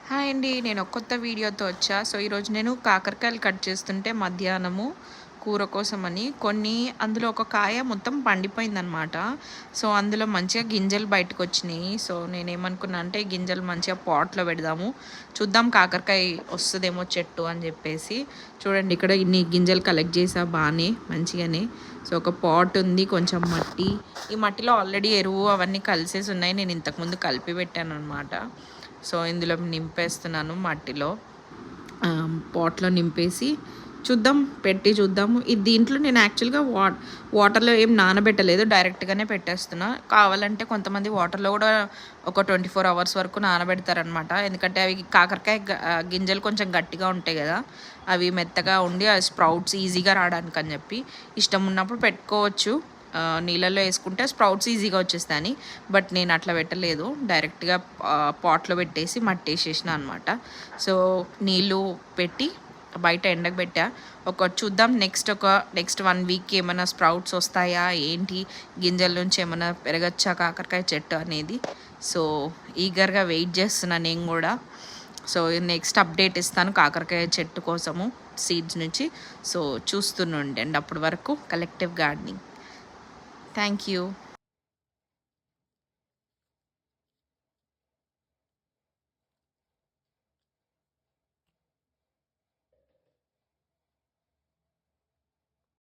Hi అండి. నేను ఒక కొత్త వీడియోతో వచ్చా. సో, ఈరోజు నేను కాకరకాయలు కట్ చేస్తుంటే మధ్యాహ్నము కూర కోసమని అందులో ఒక కాయ మొత్తం పండిపోయిందనమాట. సో, అందులో మంచిగా గింజలు బయటకొచ్చినాయి. సో, నేనేమనుకున్నా అంటే గింజలు మంచిగా పాట్‌లో పెడదాము. చూద్దాం కాకరకాయ వస్తదేమో చెట్టు అని చెప్పేసి. చూడండి ఇక్కడ ఇన్ని గింజలు కలెక్ట్ చేశా బానే మంచిగానే. సో, ఒక పాట్ ఉంది, కొంచెం మట్టి. ఈ మట్టిలో ఆల్రెడీ ఎరువు అవన్నీ కలిసేసి ఉన్నాయి. నేను ఇంతకుముందు కలిపి పెట్టాననమాట. సో ఇందులో నింపేస్తున్నాను మట్టిలో, పాట్లో నింపేసి చూద్దాము. ఇది దీంట్లో నేను యాక్చువల్గా వాటర్లో ఏం నానబెట్టలేదు, డైరెక్ట్గానే పెట్టేస్తున్నా. కావాలంటే కొంతమంది వాటర్లో కూడా ఒక 24 అవర్స్ వరకు నానబెడతారనమాట. ఎందుకంటే అవి కాకరకాయ గింజలు కొంచెం గట్టిగా ఉంటాయి కదా, అవి మెత్తగా ఉండి ఆ స్ప్రౌట్స్ ఈజీగా రావడానికి అని చెప్పి. ఇష్టం ఉన్నప్పుడు పెట్టుకోవచ్చు, నీళ్ళల్లో వేసుకుంటే స్ప్రౌట్స్ ఈజీగా వచ్చేస్తాయని. బట్ నేను అట్లా పెట్టలేదు, డైరెక్ట్గా పాట్లో పెట్టేసి మట్టి వేసేసిన అనమాట. సో నీళ్ళు పెట్టి బయట ఎండకు పెట్టా. చూద్దాం నెక్స్ట్ 1 వీక్ ఏమైనా స్ప్రౌట్స్ వస్తాయా ఏంటి, గింజల నుంచి ఏమైనా పెరగచ్చా కాకరకాయ చెట్టు అనేది. సో ఈగర్గా వెయిట్ చేస్తున్నా నేను కూడా. సో నెక్స్ట్ అప్డేట్ ఇస్తాను కాకరకాయ చెట్టు కోసము సీడ్స్ నుంచి. సో చూస్తుండండి అప్పటి వరకు కలెక్టివ్ గార్డెనింగ్. Thank you.